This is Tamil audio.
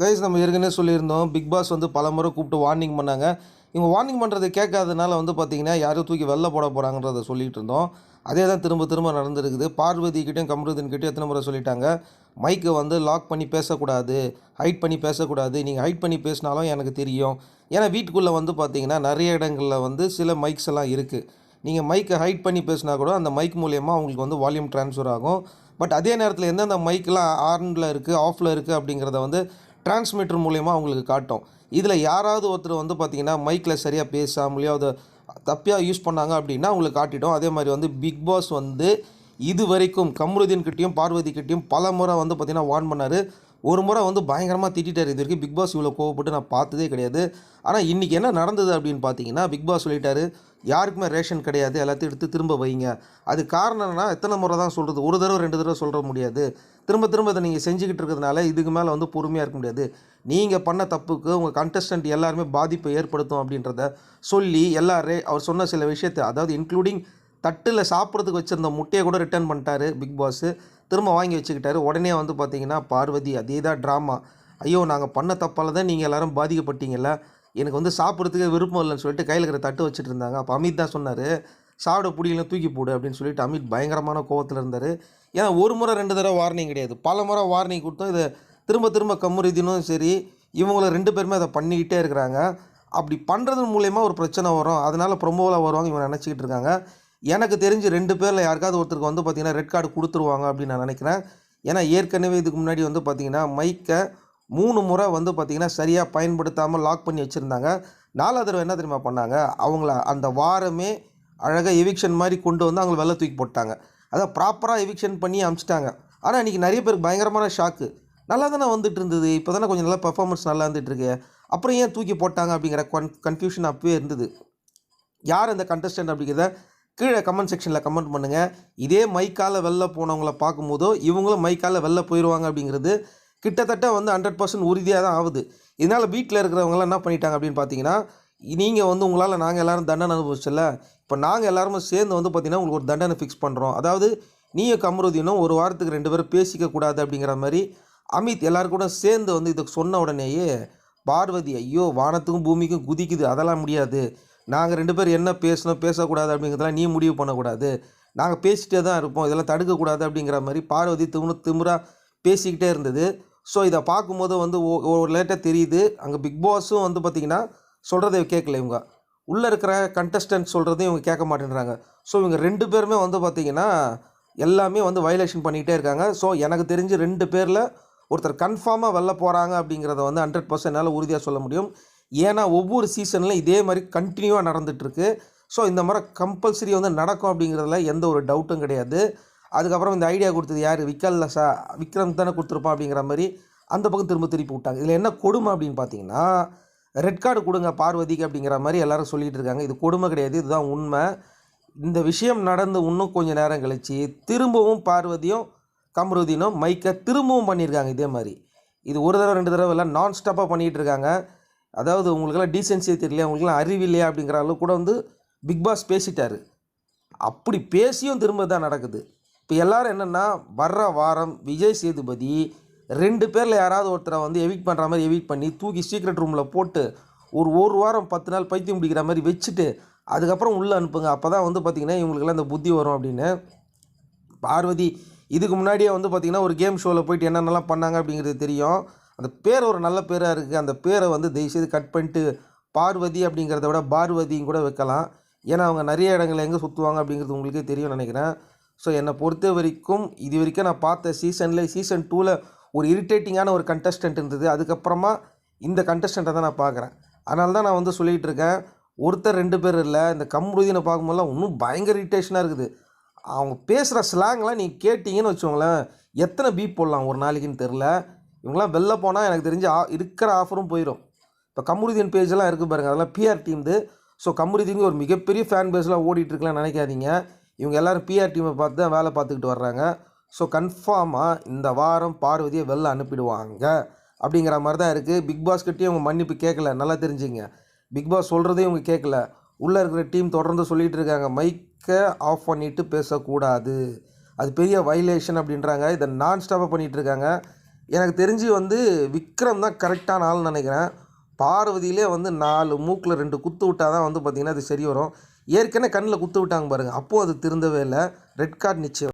கைஸ் நம்ம ஏற்கனவே சொல்லியிருந்தோம். பிக் பாஸ் வந்து பலமுறை கூப்பிட்டு வார்னிங் பண்ணாங்க. இவங்க வார்னிங் பண்ணுறத கேட்காதனால வந்து பார்த்தீங்கன்னா, யாரோ தூக்கி வெளில போட போகிறாங்கன்றத சொல்லிட்டு இருந்தோம். அதே தான் திரும்ப திரும்ப நடந்திருக்குது. பார்வதிகிட்டயும் கமருதீன்கிட்டயும் எத்தனை முறை சொல்லிட்டாங்க. மைக்கை வந்து லாக் பண்ணி பேசக்கூடாது, ஹைட் பண்ணி பேசக்கூடாது. நீங்கள் ஹைட் பண்ணி பேசினாலும் எனக்கு தெரியும். ஏன்னா வீட்டுக்குள்ளே வந்து பார்த்தீங்கன்னா, நிறைய இடங்களில் வந்து சில மைக்ஸ் எல்லாம் இருக்குது. நீங்கள் மைக்கை ஹைட் பண்ணி பேசினா கூட அந்த மைக் மூலயமா உங்களுக்கு வந்து வால்யூம் ட்ரான்ஸ்ஃபர் ஆகும். பட் அதே நேரத்தில் எந்தெந்த மைக்கெலாம் ஆனில் இருக்குது, ஆஃபில் இருக்குது அப்படிங்கிறத வந்து டிரான்ஸ்மிட்டர் மூலயமா அவங்களுக்கு காட்டும். இதில் யாராவது ஒருத்தர் வந்து பார்த்திங்கன்னா மைக்கில் சரியாக பேசாமலையோ அதை தப்பியாக யூஸ் பண்ணாங்க அப்படின்னா அவங்களுக்கு காட்டிடும். அதே மாதிரி வந்து பிக் பாஸ் வந்து இது வரைக்கும் கம்ருதீன்கிட்டையும் பார்வதிக்கிட்டையும் பல முறை வந்து பார்த்திங்கன்னா வார்ன் பண்ணார். ஒரு முறை வந்து பயங்கரமாக திட்டார். இது வரைக்கும் பிக் பாஸ் இவ்வளோ கோவப்பட்டு நான் பார்த்ததே கிடையாது. ஆனால் இன்றைக்கி என்ன நடந்தது அப்படின்னு பார்த்தீங்கன்னா, பிக் பாஸ் சொல்லிட்டாரு, யாருக்குமே ரேஷன் கிடையாது, எல்லாத்தையும் எடுத்து திரும்ப வைங்க. அது காரணம் என்னன்னா, எத்தனை முறை தான் சொல்கிறது, ஒரு தடவை 2 தடவை சொல்ல முடியாது. திரும்ப திரும்ப இதை நீங்கள் செஞ்சுக்கிட்டு இருக்கிறதுனால இதுக்கு மேலே வந்து பொறுமையாக இருக்க முடியாது. நீங்கள் பண்ண தப்புக்கு உங்கள் கண்டஸ்டன்ட் எல்லாருமே பாதிப்பை ஏற்படுத்தும் அப்படின்றத சொல்லி அவர் சொன்ன சில விஷயத்தை, அதாவது இன்க்ளூடிங் தட்டில் சாப்பிட்றதுக்கு வச்சுருந்த முட்டையை கூட ரிட்டர்ன் பண்ணிட்டாரு பிக் பாஸு. திரும்ப வாங்கி வச்சுக்கிட்டாரு. உடனே வந்து பார்த்திங்கன்னா பார்வதி அதே தான் ட்ராமா. ஐயோ நாங்கள் பண்ண தப்பால் தான் நீங்கள் எல்லோரும் பாதிக்கப்பட்டீங்கல்ல, எனக்கு வந்து சாப்பிட்றதுக்கே விருப்பம் இல்லைன்னு சொல்லிட்டு கையில் இருக்கிற தட்டு வச்சுட்டு இருந்தாங்க. அப்போ அமித் தான் சொன்னார், சாப்பிட பிடிக்கல தூக்கி போடு அப்படின்னு சொல்லிட்டு அமித் பயங்கரமான கோவத்தில் இருந்தார். ஏன்னா ஒரு முறை 2 தடவை வார்னிங் கிடையாது, பல முறை வார்னிங் கொடுத்தோம். இதை திரும்ப திரும்ப கம்ருதீனும் சரி இவங்கள 2 பேருமே அதை பண்ணிக்கிட்டே இருக்கிறாங்க. அப்படி பண்ணுறது மூலயமா ஒரு பிரச்சனை வரும், அதனால் ப்ரொமோவில் வருவாங்க இவங்க நினச்சிக்கிட்டு இருக்காங்க. எனக்கு தெரிஞ்சு 2 பேரில் யாருக்காவது ஒருத்தருக்கு வந்து பார்த்திங்கன்னா ரெட் கார்டு கொடுத்துருவாங்க அப்படின்னு நான் நினைக்கிறேன். ஏன்னா ஏற்கனவே இதுக்கு முன்னாடி வந்து பார்த்திங்கன்னா மைக்கை 3 முறை வந்து பார்த்திங்கன்னா சரியாக பயன்படுத்தாமல் லாக் பண்ணி வச்சுருந்தாங்க. 4வது தடவை என்ன தெரியுமா பண்ணாங்க, அவங்கள அந்த வாரமே அழகாக எவிக்ஷன் மாதிரி கொண்டு வந்து அவங்கள வெளில தூக்கி போட்டாங்க. அதான் ப்ராப்பராக எவிக்ஷன் பண்ணி அனுப்பிச்சிட்டாங்க. ஆனால் இன்றைக்கி நிறைய பேருக்கு பயங்கரமான ஷாக்கு. நல்லா தானே வந்துட்டு இருந்தது, இப்போ தானே கொஞ்சம் நல்லா பெர்ஃபார்மன்ஸ் நல்லா இருந்துகிட்ருக்கு, அப்புறம் ஏன் தூக்கி போட்டாங்க அப்படிங்கிற கன்ஃபியூஷன் அப்பவே இருந்தது. யார் இந்த கண்டஸ்டன்ட் அப்படிங்கிறத கீழே கமெண்ட் செக்ஷனில் கமெண்ட் பண்ணுங்கள். இதே மைக்கால் வெளில போனவங்கள பார்க்கும்போதோ இவங்களும் மைக்கால் வெளில போயிடுவாங்க அப்படிங்கிறது கிட்டத்தட்ட வந்து 100% உறுதியாக தான் ஆகுது. இதனால் வீட்டில் இருக்கிறவங்களாம் என்ன பண்ணிட்டாங்க அப்படின்னு பார்த்தீங்கன்னா, நீங்கள் வந்து உங்களால் நாங்கள் எல்லோரும் தண்டனை அனுபவிச்சல, இப்போ நாங்கள் எல்லாருமே சேர்ந்து வந்து பார்த்திங்கன்னா உங்களுக்கு ஒரு தண்டனை ஃபிக்ஸ் பண்ணுறோம். அதாவது நீயும் கம்ருதீனும் ஒரு வாரத்துக்கு 2 பேரும் பேசிக்கக்கூடாது அப்படிங்கிற மாதிரி அமித் எல்லோரும் கூட சேர்ந்து வந்து இதுக்கு சொன்ன உடனேயே பார்வதி ஐயோ வானத்துக்கும் பூமிக்கும் குதிக்குது, அதெல்லாம் முடியாது, நாங்கள் 2 பேர் என்ன பேசணும் பேசக்கூடாது அப்படிங்கிறதெல்லாம் நீ முடிவு பண்ணக்கூடாது, நாங்கள் பேசிகிட்டே தான் இருப்போம், இதெல்லாம் தடுக்கக்கூடாது அப்படிங்கிற மாதிரி பார்வதி திமுறாக பேசிக்கிட்டே இருந்தது. ஸோ இதை பார்க்கும்போது வந்து ஒரு லேட்டாக தெரியுது, அங்கே பிக் பாஸும் வந்து பார்த்திங்கன்னா சொல்கிறத கேட்கல, இவங்க உள்ளே இருக்கிற கண்டஸ்டன்ட் சொல்கிறதையும் இவங்க கேட்க மாட்டேன்றாங்க. ஸோ இவங்க 2 பேருமே வந்து பார்த்திங்கன்னா எல்லாமே வந்து வயலேஷன் பண்ணிக்கிட்டே இருக்காங்க. ஸோ எனக்கு தெரிஞ்சு 2 பேரில் ஒருத்தர் கன்ஃபார்மாக வெளில போகிறாங்க அப்படிங்கிறத வந்து 100% என்னால் உறுதியாக சொல்ல முடியும். ஏன்னா ஒவ்வொரு சீசன்லையும் இதே மாதிரி கண்டினியூவாக நடந்துகிட்ருக்கு. ஸோ இந்த மாதிரி கம்பல்சரி வந்து நடக்கும் அப்படிங்கிறதுல எந்த ஒரு டவுட்டும் கிடையாது. அதுக்கப்புறம் இந்த ஐடியா கொடுத்தது யார், விக்ரம் தானே கொடுத்துருப்பான் அப்படிங்கிற மாதிரி அந்த பக்கம் திருப்பி விட்டாங்க. இதில் என்ன கொடுமை அப்படின்னு பார்த்தீங்கன்னா, ரெட் கார்டு கொடுங்க பார்வதிக்கு அப்படிங்கிற மாதிரி எல்லோரும் சொல்லிகிட்டு இருக்காங்க. இது கொடுமை கிடையாது, இதுதான் உண்மை. இந்த விஷயம் நடந்து இன்னும் கொஞ்சம் நேரம் கழித்து திரும்பவும் பார்வதியும் கம்ருதீனும் மைக்கை திரும்பவும் பண்ணியிருக்காங்க இதே மாதிரி. இது ஒரு தடவை 2 தடவை எல்லாம் நான் ஸ்டாப்பாக பண்ணிகிட்டு இருக்காங்க. அதாவது உங்களுக்கெல்லாம் டீசென்சியே தெரியல, உங்களுக்கெல்லாம் அறிவில்லையா அப்படிங்கிற அளவு கூட வந்து பிக் பாஸ் பேசிட்டார். அப்படி பேசியும் திரும்ப தான் நடக்குது. இப்போ எல்லோரும் என்னென்னா, வர்ற வாரம் விஜய் சேதுபதி 2 பேரில் யாராவது ஒருத்தரை வந்து எவிக்ட் பண்ணுற மாதிரி எவிக்ட் பண்ணி தூக்கி சீக்ரெட் ரூமில் போட்டு ஒரு வாரம் 10 நாள் பைத்தியம் பிடிக்கிற மாதிரி வச்சுட்டு அதுக்கப்புறம் உள்ளே அனுப்புங்க, அப்போ தான் வந்து பார்த்திங்கன்னா இவங்களுக்கெல்லாம் இந்த புத்தி வரும் அப்படின்னு. பார்வதி இதுக்கு முன்னாடியே வந்து பார்த்திங்கன்னா ஒரு கேம் ஷோவில் போயிட்டு என்னென்னலாம் பண்ணாங்க அப்படிங்கிறது தெரியும். அந்த பேர் ஒரு நல்ல பேராக இருக்குது, அந்த பேரை வந்து தயவுசெய்து கட் பண்ணிட்டு பார்வதி அப்படிங்கிறத விட பார்வதியும் கூட வைக்கலாம். ஏன்னா அவங்க நிறைய இடங்களில் எங்கே சுற்றுவாங்க அப்படிங்கிறது உங்களுக்கே தெரியும் நினைக்கிறேன். ஸோ என்னை பொறுத்த வரைக்கும் இது வரைக்கும் நான் பார்த்த சீசன் 2ல் ஒரு இரிட்டேட்டிங்கான ஒரு கண்டஸ்டன்ட் இருந்தது. அதுக்கப்புறமா இந்த கண்டஸ்டண்ட்டை தான் நான் பார்க்குறேன். அதனால தான் நான் வந்து சொல்லிகிட்டு இருக்கேன், ஒருத்தர் 2 பேர் இல்லை, இந்த கம்ருதீனை பார்க்கும்போதெல்லாம் இன்னும் பயங்கர இரிட்டேஷனாக இருக்குது. அவங்க பேசுகிற ஸ்லாங்லாம் நீங்கள் கேட்டிங்கன்னு வச்சுக்கோங்களேன், எத்தனை பீப் போடலாம் ஒரு நாளைக்குன்னு தெரில. இவங்களாம் வெளில போனால் எனக்கு தெரிஞ்சு இருக்கிற ஆஃபரும் போயிடும். இப்போ கம்ருதீன் பேஜெல்லாம் இருக்குது பாருங்கள், அதெல்லாம் பிஆர் டீம்து. ஸோ கம்ருதீனுக்கு ஒரு மிகப்பெரிய ஃபேன் பேஸ்லாம் ஓடிட்டுருக்கலாம்னு நினைக்காதீங்க. இவங்க எல்லோரும் பிஆர் டீமை பார்த்து தான் வேலை பார்த்துக்கிட்டு வர்றாங்க. ஸோ கன்ஃபார்மாக இந்த வாரம் பார்வதியை வெளில அனுப்பிடுவாங்க அப்படிங்கிற மாதிரி தான் இருக்குது. பிக் பாஸ்கிட்டையும் அவங்க மன்னிப்பு கேட்கல, நல்லா தெரிஞ்சுங்க. பிக் பாஸ் சொல்கிறதையும் இவங்க கேட்கல. உள்ளே இருக்கிற டீம் தொடர்ந்து சொல்லிகிட்டு இருக்காங்க, மைக்கை ஆஃப் பண்ணிவிட்டு பேசக்கூடாது, அது பெரிய வயலேஷன் அப்படின்றாங்க. இதை நான் ஸ்டாப்பாக பண்ணிகிட்டு இருக்காங்க. எனக்கு தெரிஞ்சு வந்து விக்ரம் தான் கரெக்டான ஆள்னு நினைக்கிறேன். பார்வதியிலே வந்து 4 மூக்கில் 2 குத்து விட்டா தான் வந்து பார்த்திங்கன்னா அது சரி வரும். ஏற்கனவே கண்ணில் குத்து விட்டாங்க பாருங்கள், அப்போது அது திருந்தவே இல்லை. ரெட் கார்டு நிச்சயம்.